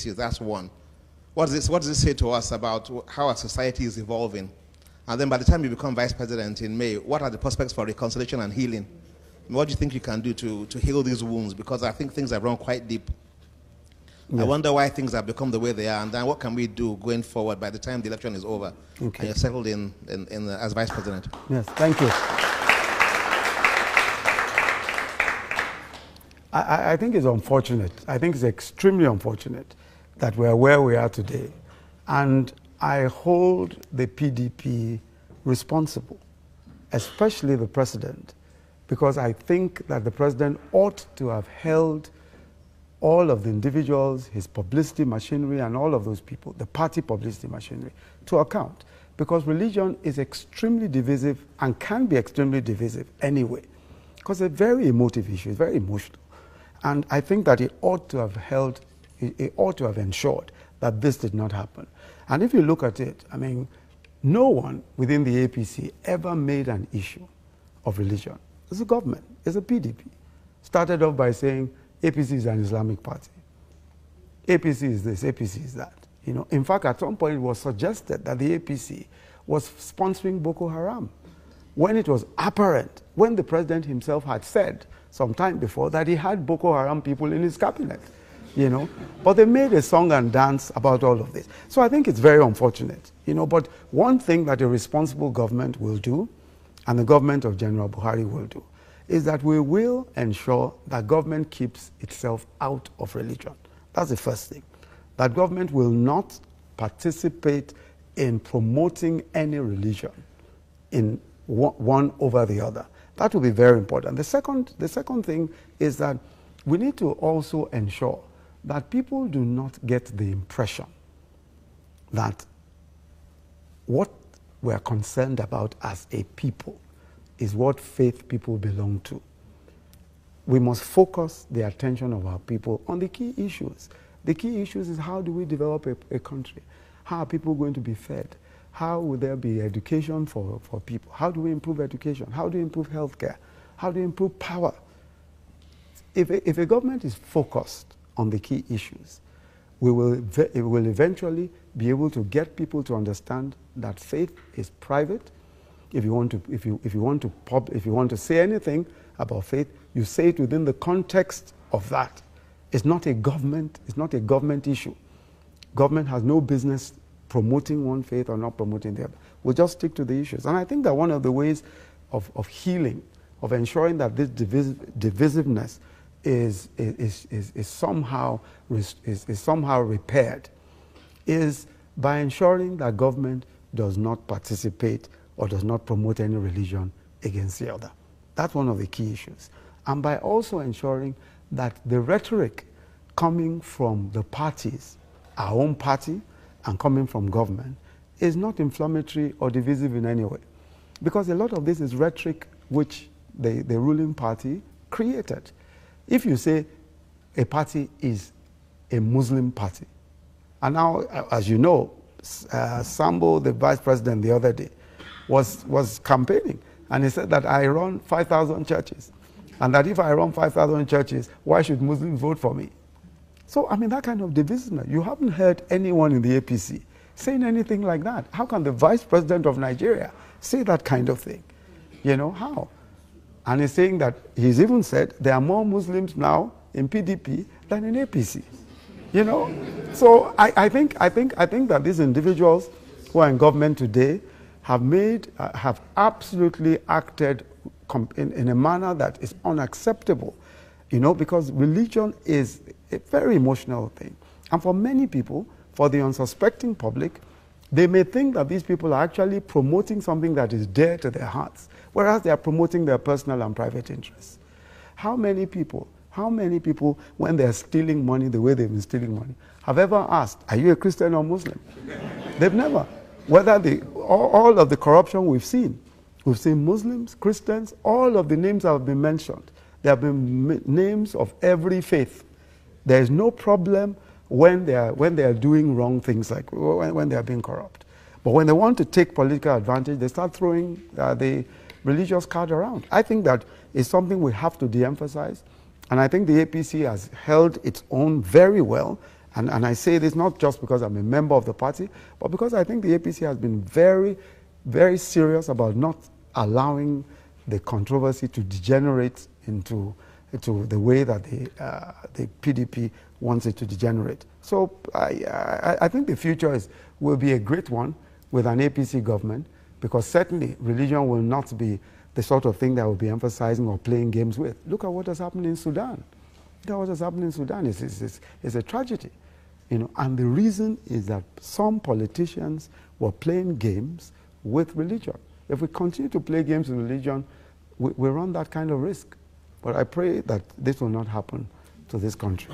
That's one. What does this say to us about how our society is evolving? And then by the time you become vice president in May, what are the prospects for reconciliation and healing? What do you think you can do to heal these wounds? Because I think things have run quite deep. Yes. I wonder why things have become the way they are, and then what can we do going forward by the time the election is over and you're settled in as vice president? Yes, thank you. I think it's unfortunate. I think it's extremely unfortunate that we're where we are today. And I hold the PDP responsible, especially the president, because I think that the president ought to have held all of the individuals, his publicity machinery, and all of those people, the party publicity machinery, to account. Because religion is extremely divisive and can be extremely divisive anyway. Because it's a very emotive issue, it's very emotional. And I think that it ought to have ensured that this did not happen. And if you look at it, I mean, no one within the APC ever made an issue of religion. It's the government, it's the PDP. Started off by saying APC is an Islamic party. APC is this, APC is that. You know, in fact, at some point it was suggested that the APC was sponsoring Boko Haram, when it was apparent, when the president himself had said some time before that he had Boko Haram people in his cabinet, you know. But they made a song and dance about all of this. So I think it's very unfortunate, you know. But one thing that a responsible government will do, and the government of General Buhari will do, is that we will ensure that government keeps itself out of religion. That's the first thing. That government will not participate in promoting any religion in one over the other. That will be very important. The second thing is that we need to also ensure that people do not get the impression that what we're concerned about as a people is what faith people belong to. We must focus the attention of our people on the key issues. The key issues is, how do we develop a country? How are people going to be fed? How will there be education for people? How do we improve education? How do we improve healthcare? How do we improve power? If a government is focused on the key issues, it will eventually be able to get people to understand that faith is private. If you want to say anything about faith, you say it within the context of that. It's not a government issue. Government has no business promoting one faith or not promoting the other. We'll just stick to the issues. And I think that one of the ways of healing, of ensuring that this divisiveness is somehow repaired, is by ensuring that government does not participate or does not promote any religion against the other. That's one of the key issues. And by also ensuring that the rhetoric coming from the parties, our own party, and coming from government, is not inflammatory or divisive in any way. Because a lot of this is rhetoric which the ruling party created. If you say a party is a Muslim party, and now, as you know, Sambo, the vice president the other day, was campaigning, and he said that I run 5,000 churches, and that if I run 5,000 churches, why should Muslims vote for me? So, I mean, that kind of divisiveness, you haven't heard anyone in the APC saying anything like that. How can the vice president of Nigeria say that kind of thing? You know, how? And he's saying that, he's even said there are more Muslims now in PDP than in APC. You know? So I think that these individuals who are in government today have absolutely acted in a manner that is unacceptable. You know, because religion is a very emotional thing. And for many people, for the unsuspecting public, they may think that these people are actually promoting something that is dear to their hearts, whereas they are promoting their personal and private interests. How many people, when they're stealing money the way they've been stealing money, have ever asked, are you a Christian or Muslim? They've never. Whether all of the corruption we've seen Muslims, Christians, all of the names have been mentioned. There have been names of every faith. There is no problem when they are doing wrong things, like when they are being corrupt. But when they want to take political advantage, they start throwing the religious card around. I think that is something we have to de-emphasize. And I think the APC has held its own very well And I say this not just because I'm a member of the party, but because I think the APC has been very, very serious about not allowing the controversy to degenerate into the way that the PDP wants it to degenerate. So I think the future will be a great one with an APC government, because certainly religion will not be the sort of thing that will be emphasizing or playing games with. Look at what has happened in Sudan. Look at what has happened in Sudan. It's a tragedy. You know, and the reason is that some politicians were playing games with religion. If we continue to play games with religion, we run that kind of risk. But I pray that this will not happen to this country.